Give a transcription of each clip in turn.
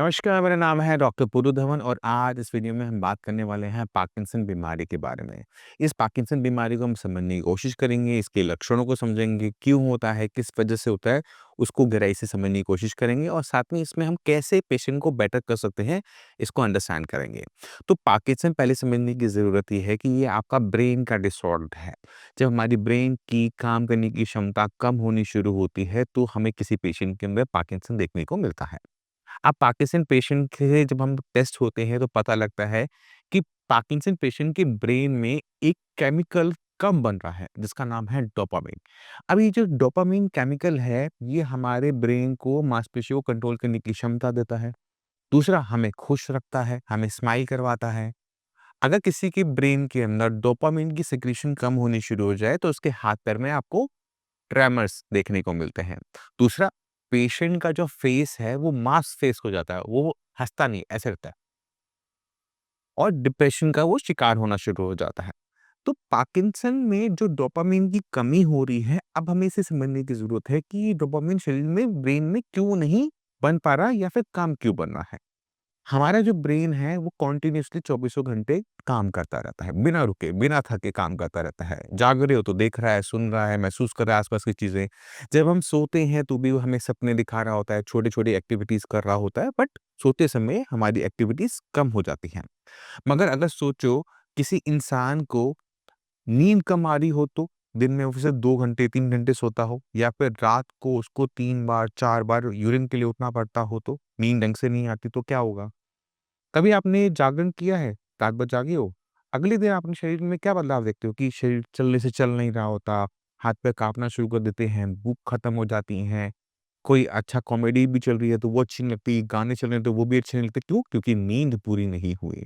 नमस्कार, मेरा नाम है डॉक्टर पुरु धवन और आज इस वीडियो में हम बात करने वाले हैं पार्किंसन बीमारी के बारे में। इस पार्किंसन बीमारी को हम समझने की कोशिश करेंगे, इसके लक्षणों को समझेंगे, क्यों होता है, किस वजह से होता है, उसको गहराई से समझने की कोशिश करेंगे और साथ में इसमें हम कैसे पेशेंट को बेटर कर सकते हैं, इसको अंडरस्टैंड करेंगे। तो पार्किंसन पहले समझने की ज़रूरत ये है कि ये आपका ब्रेन का डिसऑर्डर है। जब हमारी ब्रेन की काम करने की क्षमता कम होनी शुरू होती है, तो हमें किसी पेशेंट के अंदर पार्किंसन देखने को मिलता है। अब पार्किंसन पेशेंट के जब हम टेस्ट होते हैं तो पता लगता है कि पार्किंसन पेशेंट के ब्रेन में एक केमिकल कम बन रहा है जिसका नाम है डोपामाइन। अब ये जो डोपामाइन केमिकल है ये हमारे ब्रेन को मांसपेशियों को कंट्रोल करने की क्षमता देता है। दूसरा हमें खुश रखता है, हमें स्माइल करवाता है। अगर किसी के ब्रेन के अंदर डोपामाइन की सिक्रीशन कम होनी शुरू हो जाए तो उसके हाथ पैर में आपको ट्रेमर्स देखने को मिलते हैं। दूसरा, पेशेंट का जो फेस है वो मास्क फेस हो जाता है, वो हँसता नहीं, ऐसे रहता है और डिप्रेशन का वो शिकार होना शुरू हो जाता है। तो पार्किंसन में जो डोपामाइन की कमी हो रही है, अब हमें इसे समझने की ज़रूरत है कि डोपामाइन शरीर में, ब्रेन में क्यों नहीं बन पा रहा या फिर काम क्यों बन रहा है? हमारा जो ब्रेन है वो कंटिन्यूअसली चौबीसों घंटे काम करता रहता है, बिना रुके, बिना थके काम करता रहता है। जाग रहे हो तो देख रहा है, सुन रहा है, महसूस कर रहा है आस-पास की चीज़ें। जब हम सोते हैं तो भी वो हमें सपने दिखा रहा होता है, छोटी-छोटी एक्टिविटीज़ कर रहा होता है, बट सोते समय हमारी एक्टिविटीज़ कम हो जाती हैं। मगर अगर सोचो किसी इंसान को नींद कम आ रही हो तो दिन में वो सिर्फ 2 घंटे, 3 घंटे सोता हो या फिर रात को उसको 3 बार, 4 बार यूरिन के लिए उठना पड़ता हो तो नींद ढंग से नहीं आती तो क्या होगा? कभी आपने जागरण किया है? रात भर जागे हो? अगले दिन अपने शरीर में क्या बदलाव देखते हो कि शरीर चलने से चल नहीं रहा होता, हाथ-पैर काँपना शुरू कर देते हैं, भूख खत्म हो जाती है, कोई अच्छा कॉमेडी भी चल रही है तो वो अच्छी नहीं लगती, गाने चल रहे हैं तो वो भी अच्छे नहीं लगते, क्यों? क्योंकि नींद पूरी नहीं हुई।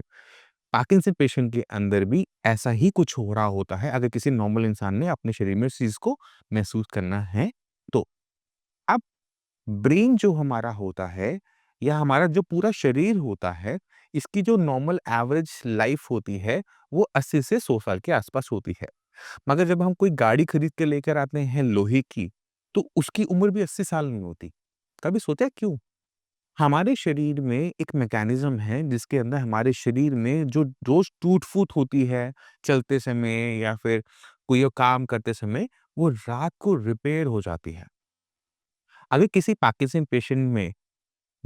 पार्किंसन पेशेंट के अंदर भी ऐसा ही कुछ हो रहा होता है, अगर किसी नॉर्मल इंसान ने अपने शरीर में इस चीज़ को महसूस करना है तो। अब ब्रेन जो हमारा होता है या हमारा जो पूरा शरीर होता है, इसकी जो नॉर्मल एवरेज लाइफ होती है, वो 80 से 100 साल के आसपास होती है। मगर जब हम कोई गाड़ी खरीद के लेकर आते हैं लोहे की, तो उसकी उम्र भी 80 साल नहीं होती। कभी सोचा है क्यों? हमारे शरीर में एक मैकेनिज़्म है जिसके अंदर हमारे शरीर में जो रोज़ टूट-फूट होती है, चलते समय या फिर कोई काम करते समय, वो रात को रिपेयर हो जाती है। अगर किसी पार्किंसन पेशेंट में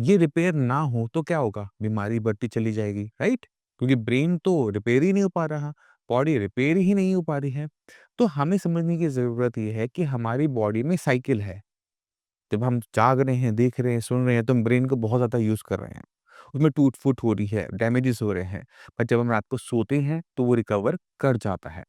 ये रिपेयर ना हो तो क्या होगा? बीमारी बढ़ती चली जाएगी, राइट? क्योंकि ब्रेन तो रिपेयर ही नहीं हो पा रहा, बॉडी रिपेयर ही नहीं हो पा रही है। तो हमें समझने की ज़रूरत ये है कि हमारी बॉडी में साइकिल है। जब हम जाग रहे हैं, देख रहे हैं, सुन रहे हैं तो हम ब्रेन को बहुत ज़्यादा यूज़ कर रहे हैं। उसमें टूट-फूट हो रही है, डैमेजेस हो रहे हैं। पर जब हम रात को सोते हैं तो वो रिकवर कर जाता है।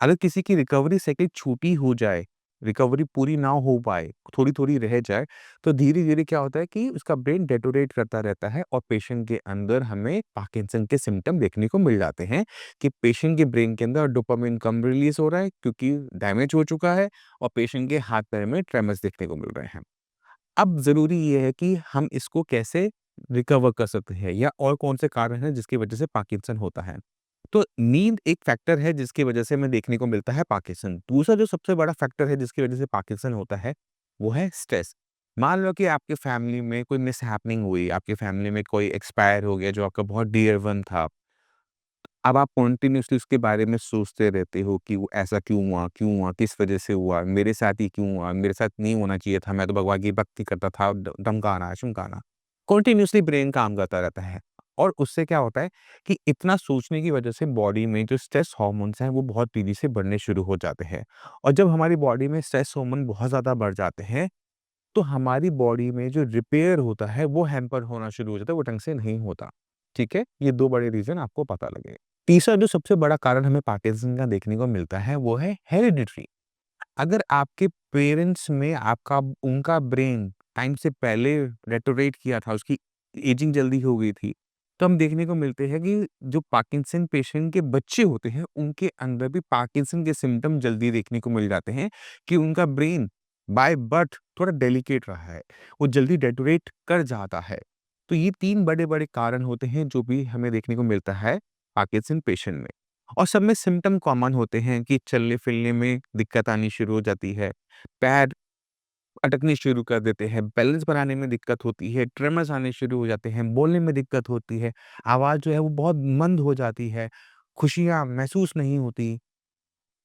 अगर किसी की रिकवरी साइकिल छोटी हो जाए, रिकवरी पूरी ना हो पाए, थोड़ी-थोड़ी रह जाए, तो धीरे-धीरे क्या होता है कि उसका ब्रेन डेटेरियोरेट करता रहता है और पेशेंट के अंदर हमें पार्किंसन के सिम्पटम देखने को मिल जाते हैं कि पेशेंट के ब्रेन के अंदर डोपामाइन कम रिलीज़ हो रहा है क्योंकि डैमेज हो चुका है और पेशेंट के हाथ-पैर में ट्रेमर्स देखने को मिल रहे हैं। अब ज़रूरी ये है कि हम इसको कैसे रिकवर कर सकते हैं या और कौन से कारण हैं जिसकी वजह से पार्किंसन होता है। तो नींद एक फैक्टर है जिसकी वजह से हमें देखने को मिलता है पार्किंसन। दूसरा जो सबसे बड़ा फैक्टर है जिसकी वजह से पार्किंसन होता है, वो है स्ट्रेस। मान लो कि आपके फैमिली में कोई मिसहैपनिंग हुई, आपकी फैमिली में कोई एक्सपायर हो गया जो आपका बहुत डियर वन था। अब आप कंटिन्यूअसली उसके बारे में सोचते रहते हो कि वो ऐसा क्यों हुआ? क्यों हुआ? किस वजह से हुआ? मेरे साथ ही क्यों हुआ? मेरे साथ नहीं होना चाहिए था, मैं तो भगवान की भक्ति करता था, ढमकाना। कंटिन्यूअसली ब्रेन काम करता रहता है और उससे क्या होता है कि इतना सोचने की वजह से बॉडी में जो स्ट्रेस हार्मोन्स हैं, वो बहुत तेज़ी से बढ़ने शुरू हो जाते हैं और जब हमारी बॉडी में स्ट्रेस हार्मोन बहुत ज़्यादा बढ़ जाते हैं, तो हमारी बॉडी में जो रिपेयर होता है, वो हैम्पर होना शुरू हो जाता है, वो ढंग से नहीं होता। ठीक है? ये 2 बड़े रीज़न आपको पता लगे। तीसरा जो सबसे बड़ा कारण हमें पार्किंसन का देखने को मिलता है, वो है हेरिडिटरी। अगर आपके पेरेंट्स में आपका उनका ब्रेन टाइम से पहले डेटेरियोरेट किया था, उसकी एजिंग जल्दी हो गई थी, तो हम देखने को मिलते हैं कि जो पार्किंसन पेशेंट के बच्चे होते हैं, उनके अंदर भी पार्किंसन के सिम्पटम जल्दी देखने को मिल जाते हैं कि उनका ब्रेन बाय बर्थ थोड़ा डेलिकेट रहा है, वो जल्दी डेटेरियोरेट कर जाता है। तो ये 3 बड़े-बड़े कारण होते हैं, जो भी हमें देखने को मिलता है पार्किंसन पेशेंट में। और सब में सिम्पटम कॉमन होते हैं कि चलने-फिरने में दिक्कत आनी शुरू हो जाती है। पैर अटकने शुरू कर देते हैं, बैलेंस बनाने में दिक्कत होती है, ट्रेमर्स आने शुरू हो जाते हैं, बोलने में दिक्कत होती है, आवाज़ जो है वो बहुत मंद हो जाती है, खुशियाँ महसूस नहीं होती,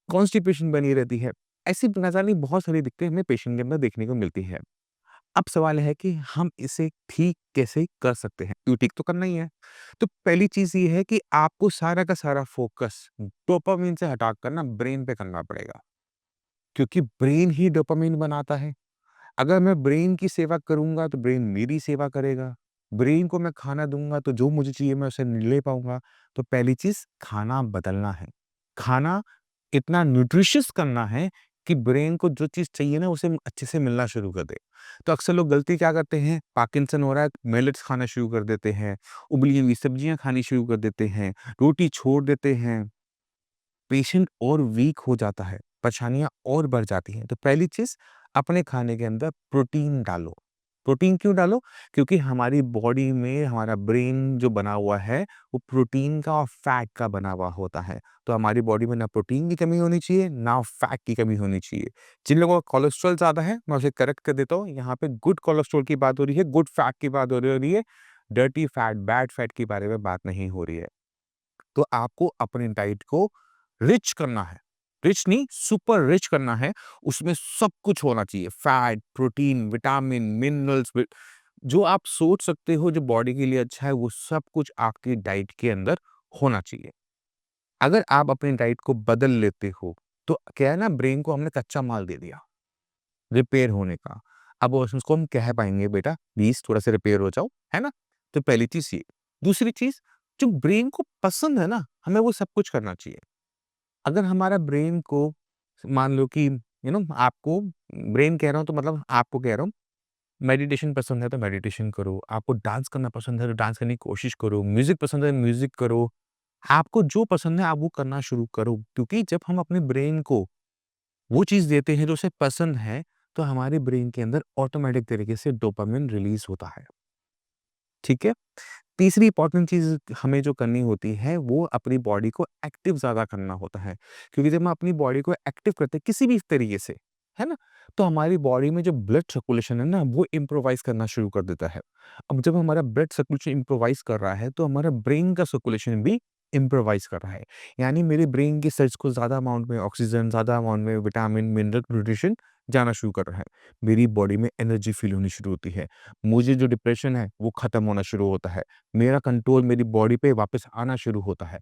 कॉन्स्टिपेशन बनी रहती है। ऐसी न जाने बहुत सारी दिक्कतें हमें पेशेंट के अंदर देखने को मिलती है। अब सवाल है कि हम इसे ठीक कैसे कर सकते हैं? क्यों ठीक तो करना ही है। तो पहली चीज़ ये है कि आपको सारा का सारा फ़ोकस डोपामाइन से हटाकर ना ब्रेन पे करना पड़ेगा, क्योंकि ब्रेन ही डोपामाइन बनाता है। अगर मैं ब्रेन की सेवा करूँगा तो ब्रेन मेरी सेवा करेगा। ब्रेन को मैं खाना दूँगा तो जो मुझे चाहिए मैं उसे ले पाऊँगा। तो पहली चीज़ खाना बदलना है। खाना इतना न्यूट्रिशियस करना है कि ब्रेन को जो चीज़ चाहिए ना उसे अच्छे से मिलना शुरू कर दे। तो अक्सर लोग गलती क्या करते हैं, पार्किंसन हो रहा है, मिलेट्स खाना शुरू कर देते हैं, उबली हुई सब्जियाँ खानी शुरू कर देते हैं, रोटी छोड़ देते हैं। पेशेंट और वीक हो जाता है, परेशानियाँ और बढ़ जाती हैं। तो पहली चीज़ अपने खाने के अंदर प्रोटीन डालो। प्रोटीन क्यों डालो? क्योंकि हमारी बॉडी में हमारा ब्रेन जो बना हुआ है, वो प्रोटीन का और फैट का बना हुआ होता है। तो हमारी बॉडी में ना प्रोटीन की कमी होनी चाहिए, ना फैट की कमी होनी चाहिए। जिन लोगों का कोलेस्ट्रॉल ज़्यादा है, मैं उसे करेक्ट कर देता हूँ। यहाँ पे गुड कोलेस्ट्रॉल की बात हो रही है, गुड फैट की बात हो रही है। डर्टी फैट, बैड फैट के बारे में बात नहीं हो रही है। तो आपको अपनी डाइट को रिच करना है। रिच नहीं, सुपर रिच करना है। उसमें सब कुछ होना चाहिए। फैट, प्रोटीन, विटामिन, मिनरल्स जो आप सोच सकते हो जो बॉडी के लिए अच्छा है, वो सब कुछ आपकी डाइट के अंदर होना चाहिए। अगर आप अपनी डाइट को बदल लेते हो, तो क्या है ना, ब्रेन को हमने कच्चा माल दे दिया, रिपेयर होने का। अब उसको हम कह पाएँगे बेटा प्लीज़ थोड़ा-सा रिपेयर हो जाओ, है ना? तो पहली चीज़ ये। दूसरी चीज़, जो ब्रेन को पसंद है ना, हमें वो सब कुछ करना चाहिए। अगर हमारा ब्रेन को मान लो कि आपको ब्रेन कह रहा हूँ तो मतलब आपको कह रहा हूँ, मेडिटेशन पसंद है तो मेडिटेशन करो, आपको डांस करना पसंद है तो डांस करने की कोशिश करो, म्यूज़िक पसंद है म्यूज़िक करो, आपको जो पसंद है आप वो करना शुरू करो। क्योंकि जब हम अपने ब्रेन को वो चीज़ देते हैं जो उसे पसंद है, तो हमारे ब्रेन के अंदर ऑटोमैटिक तरीके से डोपामाइन रिलीज़ होता है। ठीक है? तीसरी इम्पोर्टेंट चीज़ हमें जो करनी होती है, वो अपनी बॉडी को एक्टिव ज़्यादा करना होता है। क्योंकि जब हम अपनी बॉडी को एक्टिव करते हैं किसी भी तरीके से, है ना? तो हमारी बॉडी में जो ब्लड सर्कुलेशन है ना, वो इम्प्रोवाइज़ करना शुरू कर देता है। अब जब हमारा ब्लड सर्कुलेशन इम्प्रोवाइज़ कर रहा है, तो हमारा ब्रेन का सर्कुलेशन भी इम्प्रोवाइज़ कर रहा है। यानी मेरे ब्रेन की सेल्स को ज़्यादा अमाउंट में ऑक्सीजन, ज़्यादा अमाउंट में विटामिन, मिनरल, न्यूट्रिशन जाना शुरू कर रहा है। मेरी बॉडी में एनर्जी फ़ील होनी शुरू होती है। मुझे जो डिप्रेशन है, वो खत्म होना शुरू होता है। मेरा कंट्रोल मेरी बॉडी पे वापस आना शुरू होता है।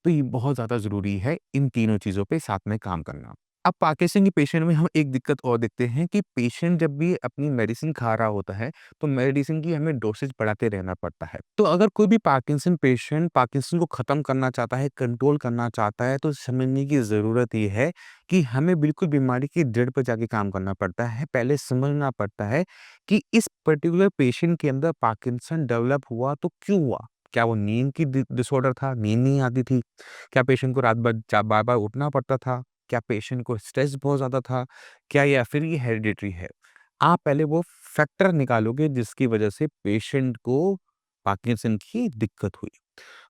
तो ये बहुत ज़्यादा ज़रूरी है इन तीनों चीज़ों पे साथ में काम करना। अब पार्किंसन के पेशेंट में हम एक दिक्कत और देखते हैं कि पेशेंट जब भी अपनी मेडिसिन खा रहा होता है, तो मेडिसिन की हमें डोसेज बढ़ाते रहना पड़ता है। तो अगर कोई भी पार्किंसन पेशेंट पार्किंसन को खत्म करना चाहता है, कंट्रोल करना चाहता है, तो समझने की ज़रूरत ये है कि हमें बिल्कुल बीमारी की जड़ पे जाके काम करना पड़ता है। पहले समझना पड़ता है कि इस पर्टिकुलर पेशेंट के अंदर पार्किंसन डेवलप हुआ तो क्यों हुआ? क्या वो नींद की डिसऑर्डर था, नींद नहीं आती थी? क्या पेशेंट को रात भर बार-बार उठना पड़ता था? क्या पेशेंट को स्ट्रेस बहुत ज़्यादा था? क्या या फिर ये हेरिडिटरी है? आप पहले वो फैक्टर निकालोगे जिसकी वजह से पेशेंट को पार्किंसन की दिक्कत हुई।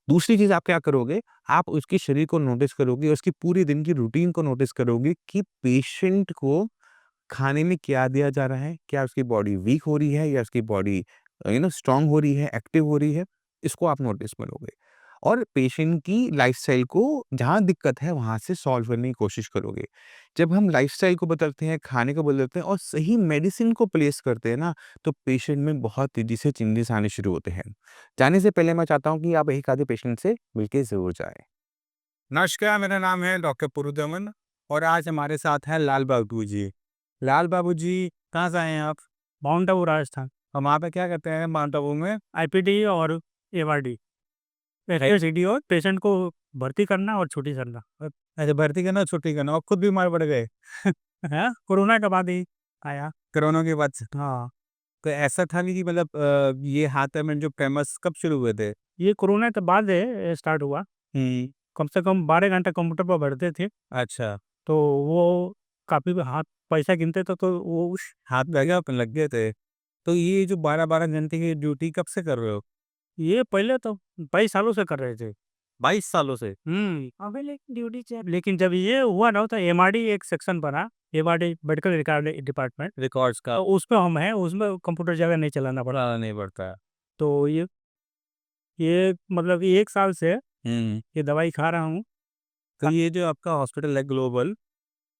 दूसरी चीज़ आप क्या करोगे, आप उसके शरीर को नोटिस करोगे, उसकी पूरे दिन की रूटीन को नोटिस करोगे कि पेशेंट को खाने में क्या दिया जा रहा है? क्या उसकी बॉडी वीक हो रही है या उसकी बॉडी स्ट्रॉन्ग हो रही है, एक्टिव हो रही है? इसको आप नोटिस करोगे और पेशेंट की लाइफ़स्टाइल को जहाँ दिक्कत है वहाँ से सॉल्व करने की कोशिश करोगे। जब हम लाइफ़स्टाइल को बदलते हैं, खाने को बदलते हैं और सही मेडिसिन को प्लेस करते हैं ना, तो पेशेंट में बहुत तेज़ी से चेंजेस आने शुरू होते हैं। जाने से पहले मैं चाहता हूँ कि आप एक आधे पेशेंट से मिलके ज़रूर जाएँ। नमस्कार, मेरा नाम है डॉक्टर पुरुधमन और आज हमारे साथ हैं लाल बाबू जी। लाल बाबू जी, कहाँ से आए हैं आप? माउंट आबू राजस्थान, और वहाँ पे क्या करते हैं माउंट आबू में? आईपीडी और एवारडी, एसपीडी और पेशेंट को भर्ती करना और छुट्टी करना। अच्छा, भर्ती करना, छुट्टी करना और खुद बीमार पड़ गए हाँ, कोरोना के बाद ही आया। कोरोना के बाद से। हाँ, तो ऐसा था नहीं कि मतलब ये हाथ में जो फेमस कब शुरू हुए थे? ये कोरोना के बाद स्टार्ट हुआ। हुँ, कम से कम 12 घंटे कंप्यूटर पर बैठते थे, अच्छा, तो वो काफ़ी हाथ पैसा गिनते थे, तो वो उस हाथ लग गए थे। तो ये जो 12-12 घंटे की ड्यूटी कब से कर रहे हो? ये पहले तो कई सालों से कर रहे थे। 22 सालों से? अबे लेकिन ड्यूटी चेक, लेकिन जब ये हुआ ना तो एमआरडी एक सेक्शन बना, MRD medical record department, records का तो उसमें हम हैं, उसमें कंप्यूटर ज़्यादा नहीं चलाना पड़ा। पढ़ाना नहीं पड़ता है। तो ये मतलब 1 साल से हुँ। ये दवाई खा रहा हूँ। तो ये जो आपका हॉस्पिटल है ग्लोबल,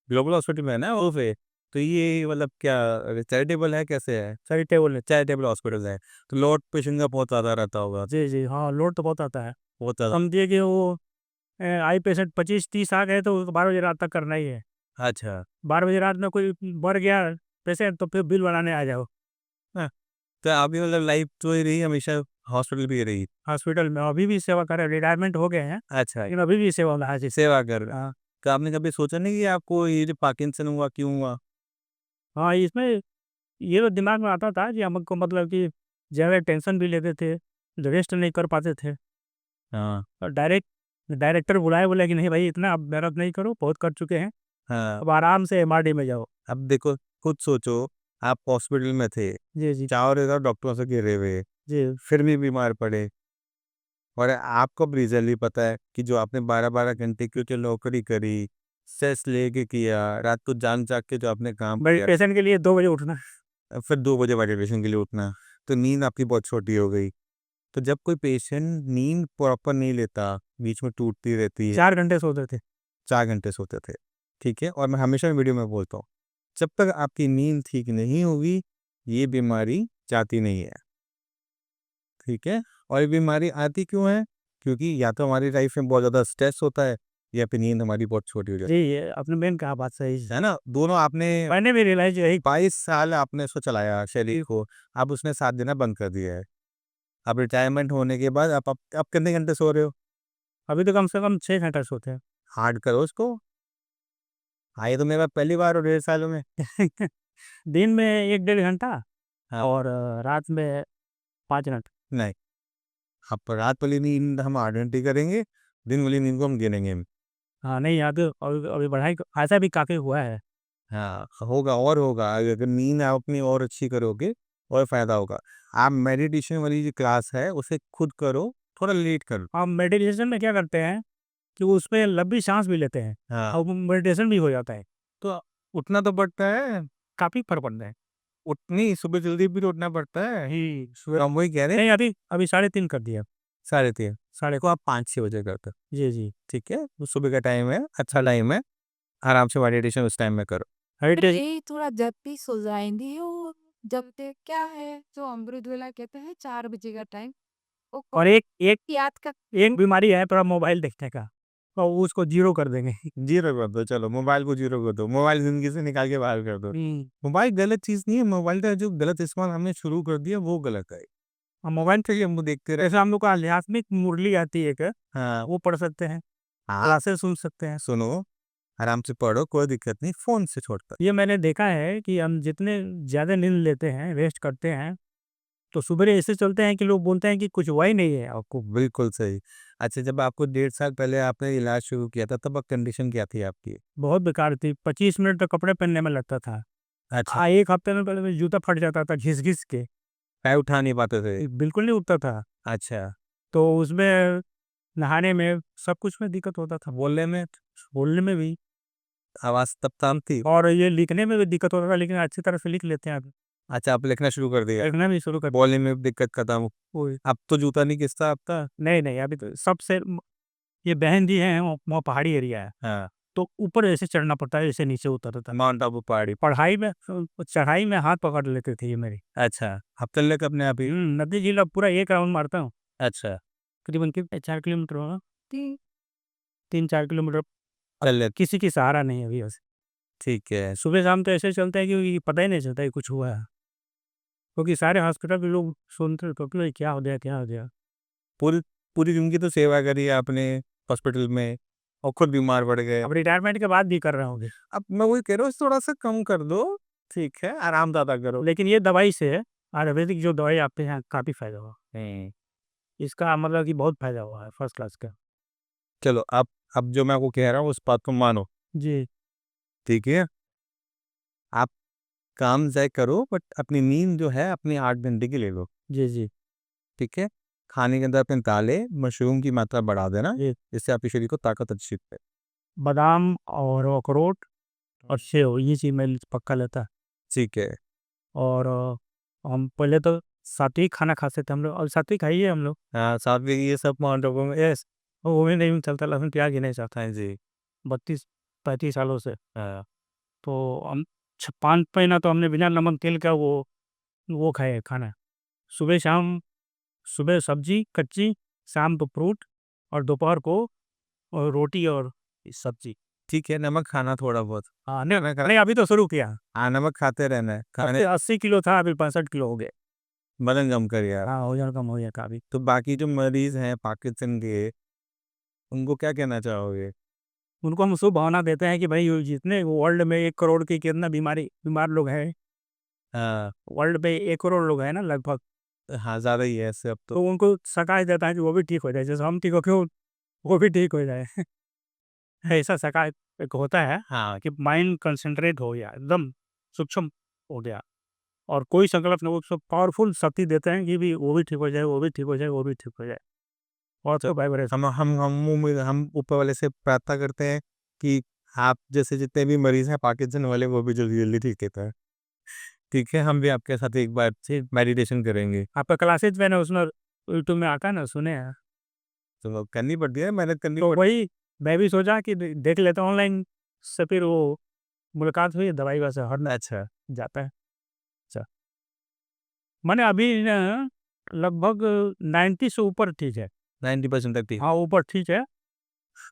ग्लोबल हॉस्पिटल में है ना वो पे, तो ये मतलब क्या चैरिटेबल है, कैसे है? चैरिटेबल है। चैरिटेबल हॉस्पिटल है, तो लोड पेशेंट का बहुत ज़्यादा रहता होगा, जी, जी। हाँ, लोड तो बहुत आता है। बहुत ज़्यादा। समझिए कि वो आई पेशेंट 25-30 आ गए तो 12 बजे रात तक करना ही है। अच्छा। 12 बजे रात में कोई बढ़ गया पेशेंट तो फिर बिल बनाने आ जाओ। हाँ, तो अभी मतलब लाइफ तो ही रही हमेशा हॉस्पिटल भी रही? हॉस्पिटल में अभी भी सेवा कर रहे हैं, रिटायरमेंट हो गए हैं, अच्छा, लेकिन अभी भी सेवा में हाजिर। सेवा कर रहे हैं। हाँ, तो आपने कभी सोचा नहीं कि आपको ये जो पार्किंसन हुआ, क्यों हुआ? हाँ, इसमें ये तो दिमाग में आता था कि हमको मतलब कि ज़्यादा टेंशन भी लेते थे, रेस्ट नहीं कर पाते थे। हाँ, और डायरेक्टर बुलाए, बोले कि नहीं भाई इतना अब मेहनत नहीं करो, बहुत कर चुके हैं, हाँ। अब आराम से एमआरडी में जाओ। अब देखो, खुद सोचो, आप हॉस्पिटल में थे, जी, जी, चारों तरफ डॉक्टरों से घिरे हुए, जी। फिर भी बीमार पड़े, और आपको अब रिज़ल्ट भी पता है कि जो आपने 12-12 घंटे की जो नौकरी करी, स्ट्रेस लेके किया, रात को जाग-जाग के जो आपने काम किया, मेडिटेशन के लिए 2 बजे उठना। फिर 2 बजे वैलिडेशन के लिए उठना, तो नींद आपकी बहुत छोटी हो गई। तो जब कोई पेशेंट नींद प्रॉपर नहीं लेता, बीच में टूटती रहती है, 4 घंटे सोते थे। 4 घंटे सोते थे, ठीक है? और मैं हमेशा वीडियो में बोलता हूँ, जब तक आपकी नींद ठीक नहीं होगी, ये बीमारी जाती नहीं है, ठीक है? और ये बीमारी आती क्यों है? क्योंकि या तो हमारी लाइफ में बहुत ज़्यादा स्ट्रेस होता है, या फिर नींद हमारी बहुत छोटी हो जी, जाती ये आपने मेन कहा बात सही है है। ना? दोनों आपने मैंने भी रियलाइज़ यही 22 साल आपने इसको चलाया शरीर को, अब उसने साथ देना बंद कर दिया है। अब रिटायरमेंट होने के बाद आप कितने घंटे सो रहे हो? अभी तो कम से कम 6 घंटे सोते हैं। हार्ड करो उसको। हाँ, ये तो मेरे पास पहली बार हो 1.5 सालों में। दिन में 1 डेढ़ घंटा हाँ, और रात में 5 घंटा। नहीं, अब रात वाली नींद हम 8 घंटे करेंगे, दिन वाली नींद को हम गिनेंगे। हाँ, नहीं यहाँ तो अभी अभी बढ़ाई ऐसा भी काफ़ी हुआ है। हाँ, होगा और होगा, अगर नींद आप अपनी और अच्छी करोगे और फ़ायदा होगा। आप मेडिटेशन वाली जो क्लास है, उसे खुद करो, थोड़ा लेट करो। हम मेडिटेशन में क्या करते हैं कि उसमें लंबी साँस भी लेते हैं हाँ, और वो मेडिटेशन भी हो जाता है। तो उठना तो पड़ता है, काफ़ी फ़र्क पड़ता है। उठनी सुबह जल्दी भी तो उठना पड़ता है। जी, तो हम वही कह रहे हैं, नहीं अभी अभी 3:30 कर दिया। 3:30 साढ़े को आप 5-6 बजे करते हो, जी, जी। ठीक है? तो सुबह का टाइम है, अच्छा टाइम है, आराम से मेडिटेशन उस टाइम में करो। हेरिटेज ये थोड़ा जल्दी सो जाएँगी वो जब तक क्या है जो अमृत वेला कहते हैं 4 बजे का टाइम वो और एक एक याद का एक बीमारी है थोड़ा मोबाइल देखने का, तो उसको ज़ीरो कर देंगे। ज़ीरो कर दो, चलो मोबाइल को ज़ीरो कर दो, मोबाइल ज़िंदगी से निकाल के बाहर कर दो। हुँ। मोबाइल गलत चीज़ नहीं है, मोबाइल का जो गलत इस्तेमाल हमने शुरू कर दिया वो गलत है। मोबाइल चलिए हम वो देखते रहे। जैसे हम लोग को आध्यात्मिक मुरली आती है एक, हाँ, वो पढ़ सकते हैं, हाँ, क्लासेस सुन सकते हैं। सुनो, आराम से पढ़ो, कोई दिक्कत नहीं, फ़ोन से छोड़कर। ये मैंने देखा है कि हम जितने ज़्यादा नींद लेते हैं, रेस्ट करते हैं, तो सुबेरे ऐसे चलते हैं कि लोग बोलते हैं कि कुछ हुआ ही नहीं है। आपको बिल्कुल सही। अच्छा, जब आपको 1.5 साल पहले आपने इलाज शुरू किया था, तब कंडीशन क्या थी आपकी? बहुत बेकार थी, 25 मिनट तक कपड़े पहनने में लगता था। अच्छा, 1 हफ्ते में पहले मेरा जूता फट जाता था घिस-घिस के, पैर उठा नहीं पाते थे। बिल्कुल नहीं उठता था। अच्छा, तो उसमें नहाने में, सब कुछ में दिक्कत होता था, बोलने में बोलने में भी आवाज़ तब शांत थी? और ये लिखने में भी दिक्कत होता था, लेकिन अच्छी तरह से लिख लेते हैं अब। अच्छा, आप लिखना शुरू कर दिया, लिखना भी शुरू कर बोलने में भी दिक्कत खत्म। वही अब तो जूता नहीं घिसता आपका? नहीं, नहीं अभी तो सबसे ये बहन जी हैं, वो पहाड़ी एरिया है, हाँ, तो ऊपर ऐसे चढ़ना पड़ता है, ऐसे नीचे उतरता है। माउंट आबू पहाड़ी। पढ़ाई में चढ़ाई में हाथ पकड़ लेते थे ये मेरी। अच्छा, अब चल लेगा अपने आप ही? नदी झील अब पूरा 1 राउंड मारता हूँ, अच्छा, करीबन कितने 4 किलोमीटर होगा, थी 3-4 किलोमीटर। चल ले, किसी की सहारा नहीं है अभी बस। ठीक है। सुबह-शाम तो ऐसे चलते हैं कि पता ही नहीं चलता कि कुछ हुआ है, क्योंकि सारे हॉस्पिटल के लोग सुनते तो कि क्या हो गया, क्या हो गया? पूरी पूरी ज़िंदगी तो सेवा करी आपने हॉस्पिटल में, और खुद बीमार पड़ गए। अब रिटायरमेंट के बाद भी कर रहा हूँ अभी। अब मैं वही कह रहा हूँ, थोड़ा-सा कम कर दो, ठीक है, आराम ज़्यादा करो। लेकिन ये दवाई से आयुर्वेदिक जो दवाई आते हैं काफ़ी फ़ायदा हुआ। हुँ। इसका मतलब कि बहुत फ़ायदा हुआ है फर्स्ट क्लास का। चलो, अब जो मैं आपको कह रहा हूँ उस बात को मानो, जी, ठीक है? आप काम चाहे करो, बट अपनी नींद जो है अपनी 8 घंटे की ले लो, जी, जी। ठीक है? खाने के अंदर अपने दालें, मशरूम की मात्रा बढ़ा देना, जी। इससे आपके शरीर को ताकत अच्छी मिले। बादाम और अखरोट और सेव ये चीज़ मैं पक्का लेता। ठीक है। और हम पहले तो सात्विक खाना खाते थे हम लोग, और सात्विक खाइए हम लोग। हाँ, साथ में ये सब लोगों में यस। वो भी नहीं चलता, लहसुन प्याज ही नहीं चलता है जी। 32-35 सालों से। तो हम 5 महीना तो हमने बिना नमक तेल का वो खाए खाना। सुबह शाम, सुबह सब्जी कच्ची, शाम को फ्रूट और दोपहर को रोटी और सब्जी। ठीक है, नमक खाना थोड़ा बहुत। हाँ, नहीं अभी तो शुरू किया। हाँ, नमक खाते रहना है। खाने 80 किलो था, अभी 65 किलो हो गए। वज़न कम कर यार। हाँ, वजन कम हो गया काफ़ी। तो बाकी जो मरीज़ हैं पार्किंसन के, उनको क्या कहना चाहोगे? उनको हम शुभ भावना देते हैं कि भाई ये जितने वर्ल्ड में 1 करोड़ की कितना बीमार लोग हैं, हाँ, वर्ल्ड में 1 करोड़ लोग हैं ना लगभग, हाँ, ज़्यादा ही है ऐसे अब तो। तो उनको सकाश देता है कि वो भी ठीक हो जाए, जैसे हम ठीक हो क्यों वो भी ठीक हो जाए। ऐसा सकाश एक होता है हाँ, कि माइंड कंसंट्रेट हो गया, एकदम सूक्ष्म हो गया, और कोई संकल्प नहीं, वो सब पावरफुल शक्ति देते हैं कि भी वो भी ठीक हो जाए, वो भी ठीक हो जाए, वो भी ठीक हो जाए। और तो वाइब्रेशन हम ऊपर वाले से प्रार्थना करते हैं कि आप जैसे जितने भी मरीज़ हैं पार्किंसन वाले, वो भी जल्दी-जल्दी ठीक होता है। ठीक है, हम भी आपके साथ एक बार से मेडिटेशन करेंगे। आपका क्लासेज मैंने उसमें यूट्यूब में आता है ना, सुने हैं। तो करनी पड़ती है, मेहनत करनी तो पड़ती वही मैं भी सोचा कि देख लेता हूँ ऑनलाइन से, फिर वो मुलाकात हुई, दवाई वैसे हट है। अच्छा, जाता है। अच्छा, मैंने अभी ना लगभग 90 से ऊपर ठीक है। 90% तक ठीक। हाँ, ऊपर ठीक है।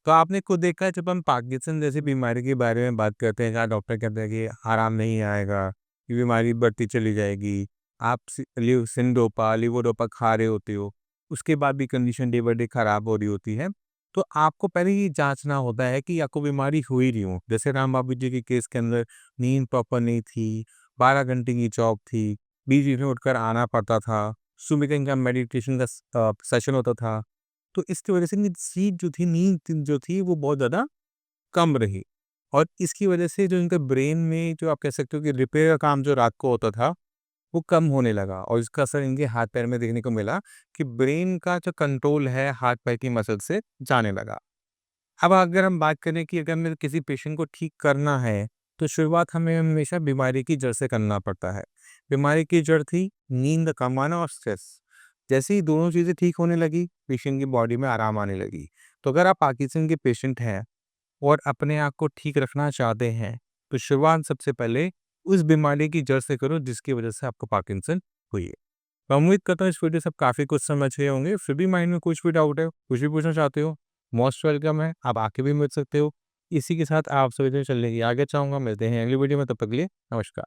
तो आपने खुद देखा है जब हम पार्किंसन जैसी बीमारी के बारे में बात करते हैं, जहाँ डॉक्टर कहते हैं कि आराम नहीं आएगा, ये बीमारी बढ़ती चली जाएगी, आप सिंडोपा लिवोडोपा खा रहे होते हो, उसके बाद भी कंडीशन डे बाय डे खराब हो रही होती है, तो आपको पहले ये जांचना होता है कि आपको बीमारी हुई नहीं हो। जैसे राम बाबू जी के केस के अंदर नींद प्रॉपर नहीं थी, 12 घंटे की जॉब थी, बीच बीच में उठकर आना पड़ता था, सुबह का इनका मेडिटेशन का सेशन होता था, तो इसकी वजह से नींद जो थी वो बहुत ज़्यादा कम रही, और इसकी वजह से जो इनका ब्रेन में जो आप कह सकते हो कि रिपेयर का काम जो रात को होता था, वो कम होने लगा, और इसका असर इनके हाथ-पैर में देखने को मिला कि ब्रेन का जो कंट्रोल है हाथ-पैर की मसल से जाने लगा। अब अगर हम बात करें कि अगर हमें किसी पेशेंट को ठीक करना है, तो शुरुआत हमें हमेशा बीमारी की जड़ से करना पड़ता है। बीमारी की जड़ थी नींद कम आना और स्ट्रेस। जैसे ही दोनों चीज़ें ठीक होने लगी, पेशेंट की बॉडी में आराम आने लगी। तो अगर आप पार्किंसन के पेशेंट हैं और अपने आप को ठीक रखना चाहते हैं, तो शुरुआत सबसे पहले उस बीमारी की जड़ से करो जिसकी वजह से आपको पार्किंसन हुई है। मैं उम्मीद करता हूँ इस वीडियो से आप काफ़ी कुछ समझ गए होंगे। फिर भी माइंड में कुछ भी डाउट है, कुछ भी पूछना चाहते हो, मोस्ट वेलकम है, आप आके भी मिल सकते हो। इसी के साथ आप सभी से चलने की आगे चाहूँगा। मिलते हैं अगली वीडियो में, तब तक के लिए नमस्कार।